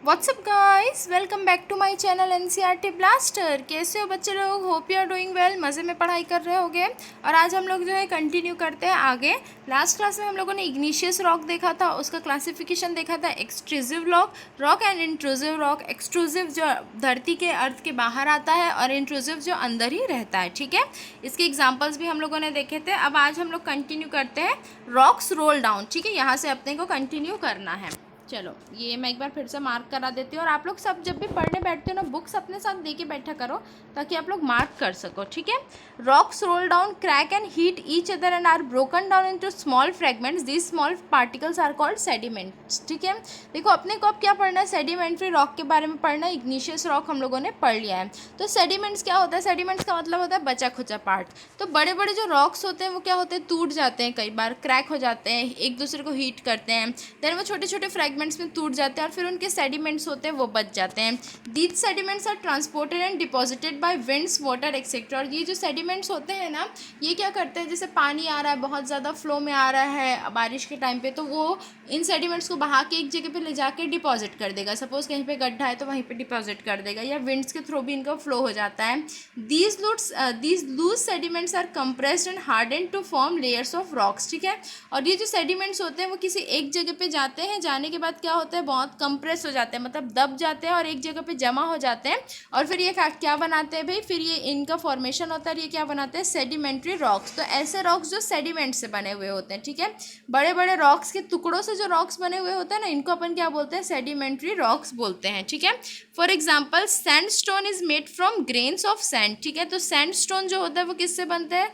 WhatsApp guys, welcome back to my channel NCERT blaster. कैसे हो बच्चे लोग? Hope you are doing well, मज़े में पढ़ाई कर रहे होगे। और आज हम लोग जो है कंटिन्यू करते हैं आगे। लास्ट क्लास में हम लोगों ने इग्निशियस रॉक देखा था, उसका क्लासिफिकेशन देखा था। Extrusive rock and intrusive rock. Extrusive जो धरती के अर्थ के बाहर आता है और इंट्रूसिव जो अंदर ही रहता है। ठीक है, इसके एग्जाम्पल्स भी हम लोगों ने देखे थे। अब आज हम लोग कंटिन्यू करते हैं रॉक्स रोल डाउन। ठीक है, यहाँ से अपने को कंटिन्यू करना है। चलो, ये मैं एक बार फिर से मार्क करा देती हूँ। और आप लोग सब जब भी पढ़ने बैठते हो ना, बुक्स अपने साथ दे के बैठा करो ताकि आप लोग मार्क कर सको। ठीक है, rocks roll down, crack and hit each other and are broken down into small fragments. These small particles are called sediments. ठीक है, देखो अपने को अब क्या पढ़ना है, सेडिमेंट्री रॉक के बारे में पढ़ना है। इग्निशियस रॉक हम लोगों ने पढ़ लिया है। तो सेडिमेंट्स क्या होता है? सेडिमेंट्स का मतलब होता है बचा खुचा पार्ट। तो बड़े बड़े जो रॉक्स होते हैं वो क्या होते हैं, टूट जाते हैं, कई बार क्रैक हो जाते हैं, एक दूसरे को हीट करते हैं, देन वो छोटे छोटे फ्रेगमेंट्स में टूट जाते हैं और फिर उनके सेडिमेंट्स होते हैं वो बच जाते हैं। These sediments are transported and deposited by winds, water etcetera. और ये जो सेडिमेंट्स होते हैं ना, ये क्या करते हैं, जैसे पानी आ रहा है, बहुत ज़्यादा फ्लो में आ रहा है बारिश के टाइम पे, तो वो इन सेडिमेंट्स को बहा के एक जगह पे ले जाके डिपॉजिट कर देगा। सपोज कहीं पे गड्ढा है तो वहीं पे डिपॉजिट कर देगा, या विंड्स के थ्रू भी इनका फ्लो हो जाता है। These loose sediments are compressed and harden to form layers of rocks. ठीक है, और ये जो सेडिमेंट्स होते हैं वो किसी एक जगह पे जाते हैं, जाने के बाद क्या होता है, बहुत कंप्रेस हो जाते हैं, मतलब दब जाते हैं और एक जगह पे जमा हो जाते हैं। और फिर ये क्या बनाते हैं भाई, फिर ये इनका फॉर्मेशन होता है। ये क्या बनाते हैं? Sedimentary rocks. तो ऐसे रॉक्स जो सेडिमेंट से बने हुए होते हैं। ठीक है, बड़े बड़े रॉक्स के टुकड़ों से जो रॉक्स बने हुए होते हैं ना, इनको अपन क्या बोलते हैं? सेडिमेंट्री रॉक्स बोलते हैं। ठीक है, for example sandstone is made from grains of sand. ठीक है, तो सैंडस्टोन जो होता है वो किससे बनता है?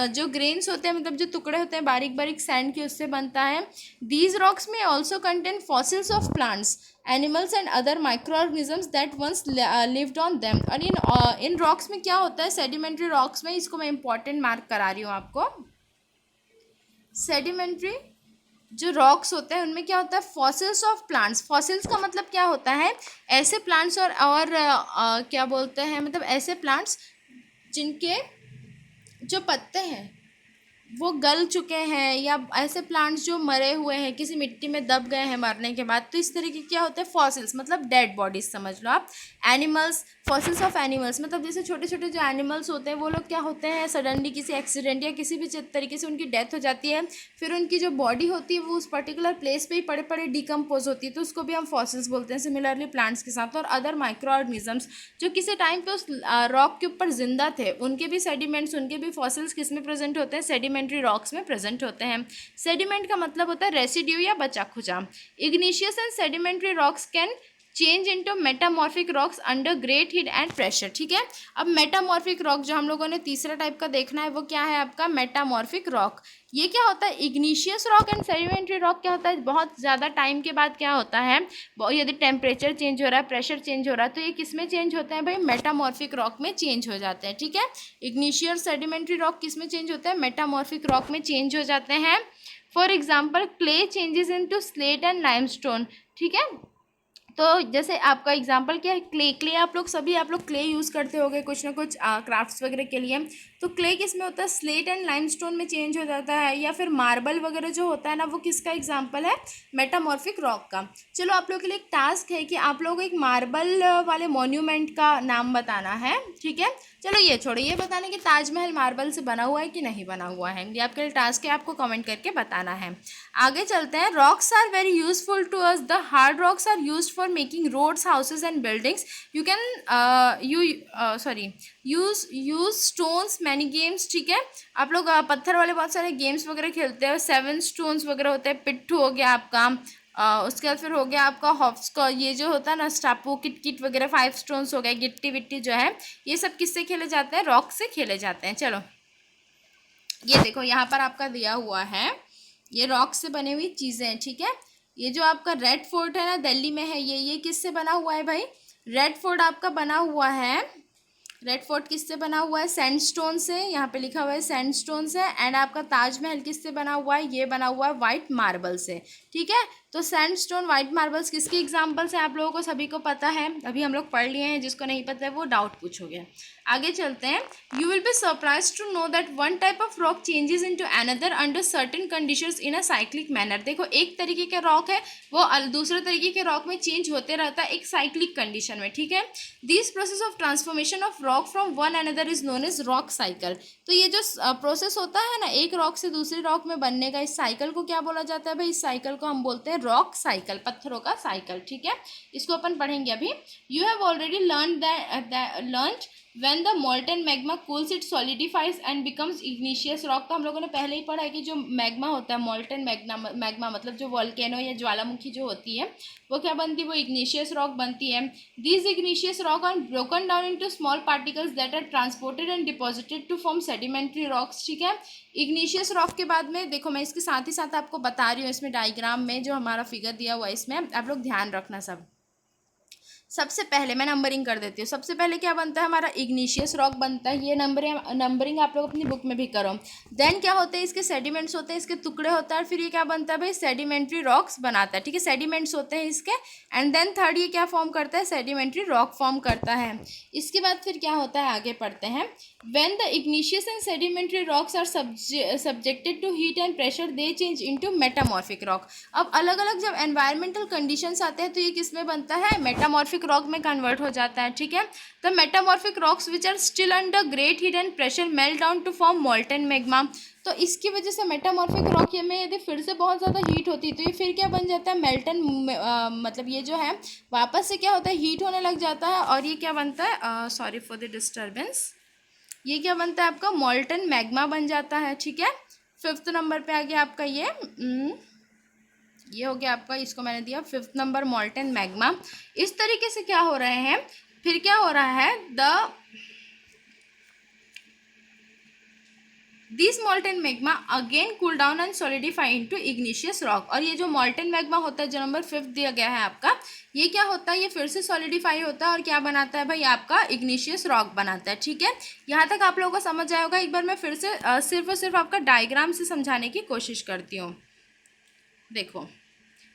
जो ग्रेन्स होते हैं, मतलब जो टुकड़े होते हैं बारीक बारीक सैंड के, उससे बनता है। These rocks may also contain fossils of plants, animals and other microorganisms that once lived on them. और इन रॉक्स में क्या होता है, सेडिमेंट्री रॉक्स में, इसको मैं इंपॉर्टेंट मार्क करा रही हूँ आपको। सेडिमेंट्री जो रॉक्स होते हैं उनमें क्या होता है? Fossils of plants. फॉसिल्स का मतलब क्या होता है? ऐसे प्लांट्स और क्या बोलते हैं, मतलब ऐसे प्लांट्स जिनके जो पत्ते हैं वो गल चुके हैं, या ऐसे प्लांट्स जो मरे हुए हैं, किसी मिट्टी में दब गए हैं मरने के बाद, तो इस तरह के क्या होते हैं? फॉसिल्स, मतलब डेड बॉडीज समझ लो आप। एनिमल्स, फॉसिल्स ऑफ एनिमल्स, मतलब जैसे छोटे छोटे जो एनिमल्स होते हैं वो लोग क्या होते हैं, सडनली किसी एक्सीडेंट या किसी भी तरीके से उनकी डेथ हो जाती है, फिर उनकी जो बॉडी होती है वो उस पर्टिकुलर प्लेस पे ही पड़े पड़े डिकम्पोज होती है, तो उसको भी हम फॉसिल्स बोलते हैं। सिमिलरली प्लांट्स के साथ। और अदर माइक्रो ऑर्गेनिजम्स जो किसी टाइम पे उस रॉक के ऊपर जिंदा थे, उनके भी सेडिमेंट्स, उनके भी फॉसिल्स किस में प्रेजेंट होते हैं? सेडिमेंट्री रॉक्स में प्रेजेंट होते हैं। सेडिमेंट का मतलब होता है रेसिड्यू या बचा खुचा। Igneous and sedimentary rocks can change into metamorphic rocks under great heat and pressure. ठीक है, अब मेटामॉर्फिक रॉक जो हम लोगों ने तीसरा टाइप का देखना है वो क्या है आपका? Metamorphic rock. ये क्या होता है? Igneous rock and sedimentary rock क्या होता है? बहुत ज़्यादा टाइम के बाद क्या होता है, यदि टेम्परेचर चेंज हो रहा है, प्रेशर चेंज हो रहा है, तो ये किस में चेंज होते हैं भाई? मेटामॉर्फिक रॉक में चेंज हो जाते हैं। ठीक है, इग्निशियस सेडिमेंट्री रॉक किस में चेंज होते हैं? मेटामॉर्फिक रॉक में चेंज हो जाते हैं। For example clay changes into slate and limestone. ठीक है, तो जैसे आपका एग्जांपल क्या है? क्ले आप लोग क्ले यूज़ करते होगे कुछ ना कुछ क्राफ्ट्स वगैरह के लिए। तो क्ले किस में होता है? स्लेट एंड लाइमस्टोन में चेंज हो जाता है। या फिर मार्बल वगैरह जो होता है ना, वो किसका एग्जांपल है? मेटामॉर्फिक रॉक का। चलो, आप लोग के लिए एक टास्क है कि आप लोग एक मार्बल वाले मॉन्यूमेंट का नाम बताना है। ठीक है, चलो ये छोड़ो, ये बताने कि ताजमहल मार्बल से बना हुआ है कि नहीं बना हुआ है, ये आपके लिए टास्क है, आपको कमेंट करके बताना है। आगे चलते हैं। Rocks are very useful to us. The hard rocks are used for making roads, houses and buildings. You can use stones many games. ठीक है, आप लोग पत्थर वाले बहुत सारे गेम्स वगैरह खेलते हैं। 7 स्टोन्स वगैरह होते हैं। पिट्ठू हो गया आपका, उसके बाद फिर हो गया आपका हॉप्स का, ये जो होता है ना स्टापू, किट किट वगैरह, 5 स्टोन्स हो गए, गिट्टी विट्टी जो है, ये सब किससे खेले जाते हैं? रॉक से खेले जाते हैं। चलो, ये देखो यहाँ पर आपका दिया हुआ है, ये रॉक से बनी हुई चीज़ें हैं। ठीक है, ये जो आपका रेड फोर्ट है ना, दिल्ली में है, ये किससे बना हुआ है भाई? रेड फोर्ट आपका बना हुआ है, रेड फोर्ट किससे बना हुआ है? सैंडस्टोन से। यहाँ पे लिखा हुआ है सैंडस्टोन से। एंड आपका ताजमहल किससे बना हुआ है? ये बना हुआ है वाइट मार्बल से। ठीक है, तो सैंडस्टोन, वाइट मार्बल्स किसकी एग्जांपल्स हैं, आप लोगों को सभी को पता है, अभी हम लोग पढ़ लिए हैं, जिसको नहीं पता है वो डाउट पूछोगे। आगे चलते हैं। You will be surprise to know that one type of rock changes into another under certain conditions in a cyclic manner. देखो एक तरीके का रॉक है वो दूसरे तरीके के रॉक में चेंज होते रहता है एक साइक्लिक कंडीशन में, ठीक है। This process of transformation of rock from one another is known as rock cycle. तो ये जो प्रोसेस होता है ना एक रॉक से दूसरे रॉक में बनने का, इस साइकिल को क्या बोला जाता है भाई, इस साइकिल को हम बोलते हैं रॉक साइकिल, पत्थरों का साइकिल, ठीक है। इसको अपन पढ़ेंगे अभी। You have already learn when the molten magma cools it solidifies and becomes igneous rock। तो हम लोगों ने पहले ही पढ़ा है कि जो मैग्मा होता है, molten मैग्मा मतलब जो वोल्केनो या ज्वालामुखी जो होती है वो क्या बनती है, वो igneous rock बनती है। These igneous rock are broken down into small particles that are transported and deposited to form sedimentary rocks, ठीक है। igneous rock के बाद में देखो मैं इसके साथ ही साथ आपको बता रही हूँ, इसमें डायग्राम में जो हमारा फिगर दिया हुआ है इसमें आप लोग ध्यान रखना सब। सबसे पहले मैं नंबरिंग कर देती हूँ। सबसे पहले क्या बनता है हमारा इग्निशियस रॉक बनता है, ये नंबरिंग आप लोग अपनी बुक में भी करो। देन क्या होते हैं इसके सेडिमेंट्स होते हैं, इसके टुकड़े होता है, और फिर ये क्या बनता है भाई सेडिमेंट्री रॉक्स बनाता है, ठीक है। सेडिमेंट्स होते हैं इसके, एंड देन थर्ड ये क्या फॉर्म करता है सेडिमेंट्री रॉक फॉर्म करता है। इसके बाद फिर क्या होता है आगे पढ़ते हैं। When the igneous and sedimentary rocks are subjected to heat and pressure they change into metamorphic rock. अब अलग अलग जब एनवायरमेंटल कंडीशंस आते हैं तो ये किस में बनता है, मेटामॉर्फिक रॉक में कन्वर्ट हो जाता है, ठीक है। The metamorphic rocks which are still under great heat and pressure melt down to form molten magma. तो इसकी वजह से मेटामॉर्फिक रॉक में यदि फिर से बहुत ज़्यादा हीट होती है तो ये फिर क्या बन जाता है मेल्टन, मतलब ये जो है वापस से क्या होता है हीट होने लग जाता है, और ये क्या बनता है, सॉरी फॉर द डिस्टर्बेंस, ये क्या बनता है आपका मोल्टन मैग्मा बन जाता है, ठीक है। 5th नंबर पे आ गया आपका ये हो गया आपका, इसको मैंने दिया 5th नंबर मोल्टन मैग्मा। इस तरीके से क्या हो रहे हैं, फिर क्या हो रहा है, this molten magma again cool down and solidify into igneous rock. और ये जो मोल्टन मैग्मा होता है जो नंबर 5 दिया गया है आपका, ये क्या होता है, ये फिर से सॉलिडिफाई होता है और क्या बनाता है भाई आपका इग्निशियस रॉक बनाता है, ठीक है। यहाँ तक आप लोगों को समझ आया होगा। एक बार मैं फिर से सिर्फ और सिर्फ आपका डायग्राम से समझाने की कोशिश करती हूँ। देखो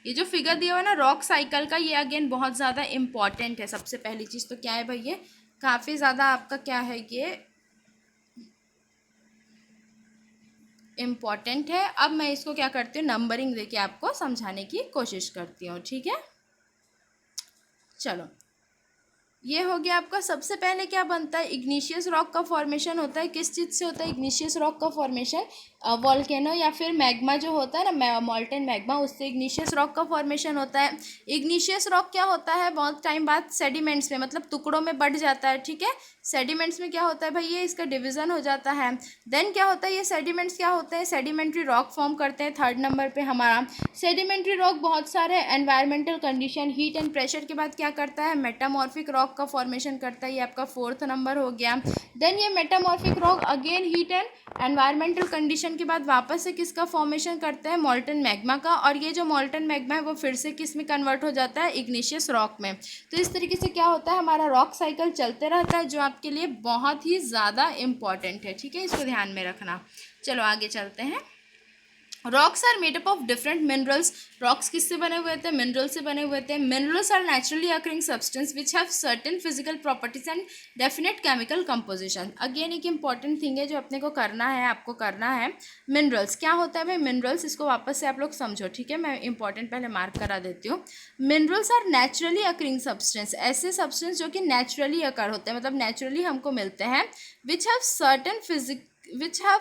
ये जो फिगर दिया हुआ है ना रॉक साइकिल का, ये अगेन बहुत ज़्यादा इम्पॉर्टेंट है। सबसे पहली चीज़ तो क्या है भाई, ये काफ़ी ज़्यादा आपका क्या है, ये इम्पॉर्टेंट है। अब मैं इसको क्या करती हूँ नंबरिंग देके आपको समझाने की कोशिश करती हूँ, ठीक है। चलो ये हो गया आपका। सबसे पहले क्या बनता है, इग्निशियस रॉक का फॉर्मेशन होता है, किस चीज़ से होता है इग्निशियस रॉक का फॉर्मेशन, वॉल्केनो या फिर मैग्मा जो होता है ना मोल्टन मैग्मा, उससे इग्निशियस रॉक का फॉर्मेशन होता है। इग्निशियस रॉक क्या होता है बहुत टाइम बाद सेडिमेंट्स में मतलब टुकड़ों में बढ़ जाता है, ठीक है। सेडिमेंट्स में क्या होता है भाई, ये इसका डिवीजन हो जाता है। देन क्या होता है, ये सेडिमेंट्स क्या होते हैं, सेडिमेंट्री रॉक फॉर्म करते हैं। 3rd नंबर पे हमारा सेडिमेंट्री रॉक बहुत सारे environmental condition heat and pressure के बाद क्या करता है, मेटामॉर्फिक रॉक का फॉर्मेशन करता है। ये आपका 4th नंबर हो गया। देन ये metamorphic rock again heat and environmental condition के बाद वापस से किसका फॉर्मेशन करता है, मोल्टन मैग्मा का। और ये जो मोल्टन मैग्मा है वो फिर से किस में कन्वर्ट हो जाता है, इग्निशियस रॉक में। तो इस तरीके से क्या होता है हमारा रॉक साइकिल चलते रहता है, जो आपके लिए बहुत ही ज़्यादा इम्पॉर्टेंट है, ठीक है। इसको ध्यान में रखना। चलो आगे चलते हैं। Rocks are made up of different minerals. Rocks किससे बने हुए थे, मिनरल से बने हुए थे। Minerals are naturally occurring substance which have certain physical properties and definite chemical composition. Again एक इंपॉर्टेंट थिंग है जो अपने को करना है, आपको करना है। मिनरल्स क्या होता है भाई, मिनरल्स इसको वापस से आप लोग समझो, ठीक है। मैं इंपॉर्टेंट पहले मार्क करा देती हूँ। Minerals are naturally occurring substance, ऐसे सब्सटेंस जो कि नेचुरली अकर होते हैं, मतलब नेचुरली हमको मिलते हैं। विच हैव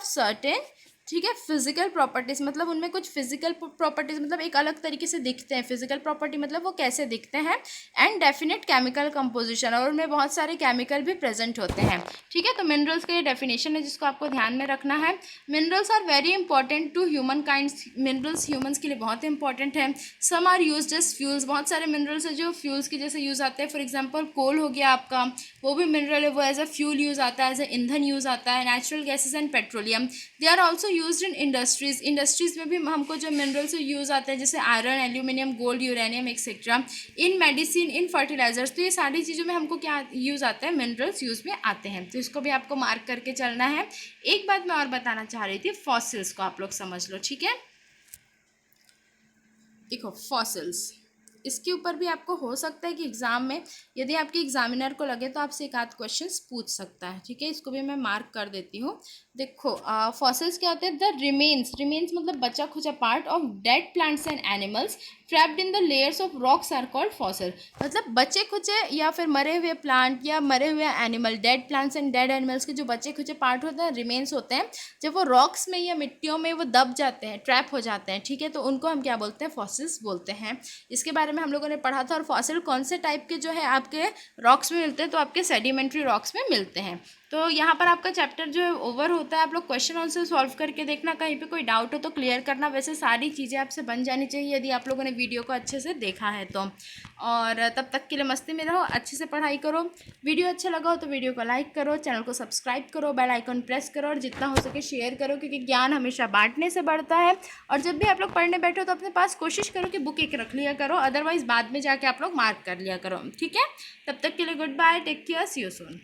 सर्टेन ठीक है फिजिकल प्रॉपर्टीज़, मतलब उनमें कुछ फिजिकल प्रॉपर्टीज़ मतलब एक अलग तरीके से दिखते हैं। फिजिकल प्रॉपर्टी मतलब वो कैसे दिखते हैं। एंड डेफिनेट केमिकल कंपोजिशन, और उनमें बहुत सारे केमिकल भी प्रेजेंट होते हैं, ठीक है। तो मिनरल्स का ये डेफिनेशन है जिसको आपको ध्यान में रखना है। Minerals are very important to human kinds, minerals humans के लिए बहुत इंपॉर्टेंट है। Some are used as fuels, बहुत सारे मिनरल्स हैं जो फ्यूल्स की जैसे यूज़ आते हैं। फॉर एग्जाम्पल कोल हो गया आपका, वो भी मिनरल है, वो एज अ फ्यूल यूज़ आता है, एज अ ईंधन यूज़ आता है। Natural gases and petroleum, they are also used in industries. Industries में भी हमको जो मिनरल्स यूज़ आते हैं जैसे iron, aluminium, gold, uranium etcetera. In medicine, in fertilisers, तो ये सारी चीज़ों में हमको क्या यूज़ आता है, मिनरल्स यूज़ में आते हैं। तो इसको भी आपको मार्क करके चलना है। एक बात मैं और बताना चाह रही थी, फॉसिल्स को आप लोग समझ लो, ठीक है। देखो फॉसिल्स, इसके ऊपर भी आपको हो सकता है कि एग्ज़ाम में यदि आपके एग्जामिनर को लगे तो आपसे एक आध क्वेश्चंस पूछ सकता है, ठीक है। इसको भी मैं मार्क कर देती हूँ। देखो फॉसिल्स क्या होते हैं, द रिमेन्स, रिमेन्स मतलब बचा खुचा part of dead plants and animals trapped in the layers of rocks are called fossil. मतलब बचे खुचे या फिर मरे हुए प्लांट या मरे हुए animal, dead plants and dead animals के जो बचे खुचे पार्ट होते हैं, रिमेन्स होते हैं, जब वो रॉक्स में या मिट्टियों में वो दब जाते हैं, ट्रैप हो जाते हैं, ठीक है, तो उनको हम क्या बोलते हैं, फॉसिल्स बोलते हैं। इसके बारे में हम लोगों ने पढ़ा था। और फॉसिल कौन से टाइप के जो है आपके रॉक्स में मिलते हैं, तो आपके सेडिमेंट्री रॉक्स में मिलते हैं। तो यहाँ पर आपका चैप्टर जो है ओवर होता है। आप लोग क्वेश्चन आंसर सॉल्व करके देखना, कहीं पे कोई डाउट हो तो क्लियर करना। वैसे सारी चीज़ें आपसे बन जानी चाहिए यदि आप लोगों ने वीडियो को अच्छे से देखा है तो। और तब तक के लिए मस्ती में रहो, अच्छे से पढ़ाई करो। वीडियो अच्छा लगा हो तो वीडियो को लाइक करो, चैनल को सब्सक्राइब करो, बेल आइकन प्रेस करो और जितना हो सके शेयर करो, क्योंकि ज्ञान हमेशा बांटने से बढ़ता है। और जब भी आप लोग पढ़ने बैठो तो अपने पास कोशिश करो कि बुक एक रख लिया करो, अदरवाइज बाद में जाके आप लोग मार्क कर लिया करो, ठीक है। तब तक के लिए goodbye, take care, see you soon.